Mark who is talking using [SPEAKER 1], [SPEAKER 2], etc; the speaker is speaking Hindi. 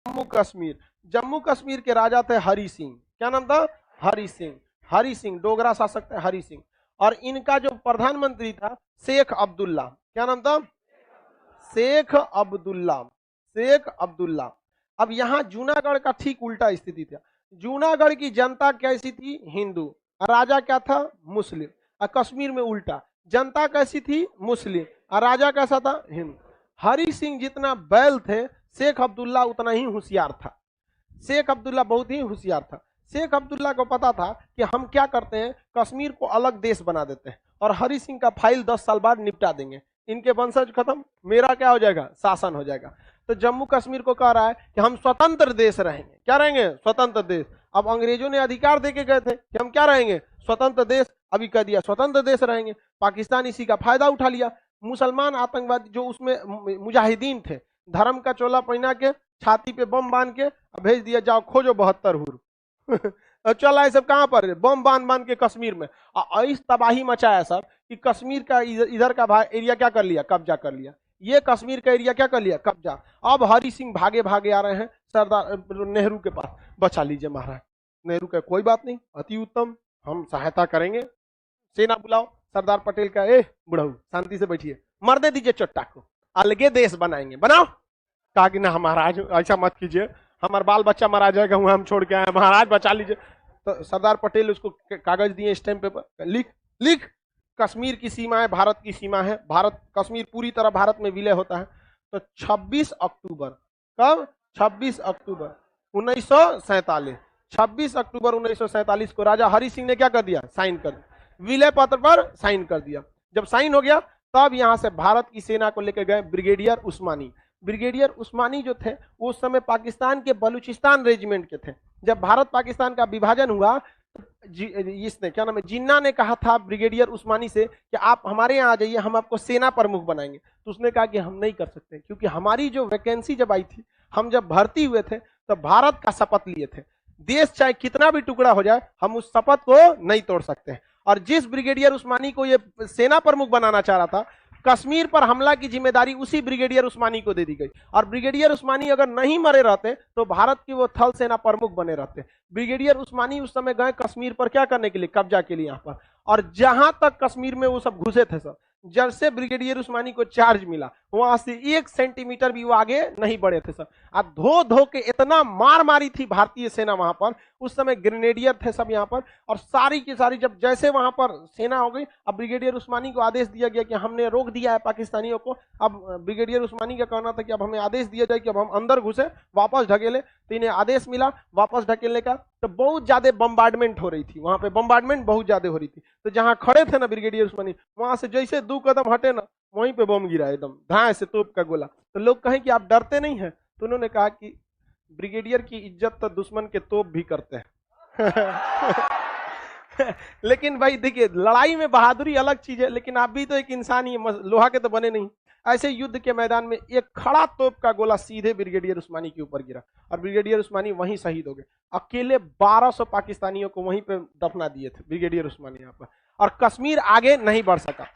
[SPEAKER 1] जम्मू कश्मीर, जम्मू कश्मीर के राजा थे हरि सिंह। क्या नाम था? हरि सिंह। हरि सिंह डोगरा शासक थे हरि सिंह। और इनका जो प्रधानमंत्री था शेख अब्दुल्ला। क्या नाम था? शेख अब्दुल्ला। शेख अब्दुल्ला। अब यहाँ जूनागढ़ का ठीक उल्टा स्थिति था। जूनागढ़ की जनता कैसी थी? हिंदू। राजा क्या था? मुस्लिम। और कश्मीर में उल्टा, जनता कैसी थी? मुस्लिम, और राजा कैसा था? हिंदू। हरि सिंह जितना बैल थे, शेख अब्दुल्ला उतना ही होशियार था। शेख अब्दुल्ला बहुत ही होशियार था। शेख अब्दुल्ला को पता था कि हम क्या करते हैं, कश्मीर को अलग देश बना देते हैं और हरि सिंह का फाइल 10 साल बाद निपटा देंगे, इनके वंशज खत्म, मेरा क्या हो जाएगा? शासन हो जाएगा। तो जम्मू कश्मीर को कह रहा है कि हम स्वतंत्र देश रहेंगे। क्या रहेंगे? स्वतंत्र देश। अब अंग्रेजों ने अधिकार देके गए थे कि हम क्या रहेंगे? स्वतंत्र देश। अभी कह दिया स्वतंत्र देश रहेंगे। पाकिस्तान इसी का फायदा उठा लिया। मुसलमान आतंकवादी जो उसमें मुजाहिदीन थे, धर्म का चोला पहना के, छाती पे बम बांध के भेज दिया, जाओ खोजो 72 हुर। चला है सब कहां पर? बम बांध बांध के कश्मीर में। इस तबाही मचाया सब कि कश्मीर का इधर का एरिया क्या कर लिया? कब्जा कर लिया। ये कश्मीर का एरिया क्या कर लिया? कब्जा। अब हरि सिंह भागे भागे आ रहे हैं सरदार नेहरू के पास, बचा लीजिए महाराज। नेहरू का कोई बात नहीं, अति उत्तम, हम सहायता करेंगे, सेना बुलाओ। सरदार पटेल का ए बुढ़ऊ शांति से बैठिए, मरने दीजिए चट्टा को, अलगे देश बनाएंगे। बनाओ। कहा कि ना महाराज ऐसा मत कीजिए, हमारा बाल बच्चा मारा जाएगा, वहां हम छोड़ के आए, महाराज बचा लीजिए। तो सरदार पटेल उसको कागज दिए, स्टैम्प पेपर, लिख लिख कश्मीर की सीमा है, भारत की सीमा है, भारत कश्मीर पूरी तरह भारत में विलय होता है। तो 26 अक्टूबर, कब? 26 अक्टूबर 1947, 26 अक्टूबर 1947 को राजा हरि सिंह ने क्या कर दिया? साइन कर दिया, विलय पत्र पर साइन कर दिया। जब साइन हो गया तब यहां से भारत की सेना को लेकर गए ब्रिगेडियर उस्मानी। ब्रिगेडियर उस्मानी जो थे वो उस समय पाकिस्तान के बलूचिस्तान रेजिमेंट के थे। जब भारत पाकिस्तान का विभाजन हुआ, इसने क्या नाम है, जिन्ना ने कहा था ब्रिगेडियर उस्मानी से कि आप हमारे यहाँ आ जाइए, हम आपको सेना प्रमुख बनाएंगे। तो उसने कहा कि हम नहीं कर सकते, क्योंकि हमारी जो वैकेंसी जब आई थी, हम जब भर्ती हुए थे तो भारत का शपथ लिए थे, देश चाहे कितना भी टुकड़ा हो जाए हम उस शपथ को नहीं तोड़ सकते। और जिस ब्रिगेडियर उस्मानी को ये सेना प्रमुख बनाना चाह रहा था, कश्मीर पर हमला की जिम्मेदारी उसी ब्रिगेडियर उस्मानी को दे दी गई। और ब्रिगेडियर उस्मानी अगर नहीं मरे रहते तो भारत की वो थल सेना प्रमुख बने रहते। ब्रिगेडियर उस्मानी उस समय गए कश्मीर पर क्या करने के लिए? कब्जा के लिए यहाँ पर। और जहां तक कश्मीर में वो सब घुसे थे सब, जब से ब्रिगेडियर उस्मानी को चार्ज मिला वहां से 1 सेंटीमीटर भी वो आगे नहीं बढ़े थे सब। अब धो धो के इतना मार मारी थी भारतीय सेना वहां पर, उस समय ग्रेनेडियर थे सब यहाँ पर, और सारी की सारी जब जैसे वहां पर सेना हो गई, अब ब्रिगेडियर उस्मानी को आदेश दिया गया कि हमने रोक दिया है पाकिस्तानियों को। अब ब्रिगेडियर उस्मानी का कहना था कि अब हमें आदेश दिया जाए कि अब हम अंदर घुसे, वापस ढकेले। तो इन्हें आदेश मिला वापस ढकेलने का। तो बहुत ज्यादा बम्बार्डमेंट हो रही थी वहां पे, बम्बार्डमेंट बहुत ज्यादा हो रही थी। तो जहां खड़े थे ना ब्रिगेडियर उस्मानी, वहां से जैसे 2 कदम हटे ना, वहीं पे बम गिरा एकदम धाए से, तोप का गोला। तो लोग कहें कि आप डरते नहीं हैं, तो उन्होंने कहा कि ब्रिगेडियर की इज्जत तो दुश्मन के तोप भी करते हैं। लेकिन भाई देखिए, लड़ाई में बहादुरी अलग चीज है, लेकिन आप भी तो एक इंसान ही, लोहा के तो बने नहीं। ऐसे युद्ध के मैदान में एक खड़ा तोप का गोला सीधे ब्रिगेडियर उस्मानी के ऊपर गिरा और ब्रिगेडियर उस्मानी वहीं शहीद हो गए। अकेले 1200 पाकिस्तानियों को वहीं पे दफना दिए थे ब्रिगेडियर उस्मानी यहाँ पर, और कश्मीर आगे नहीं बढ़ सका।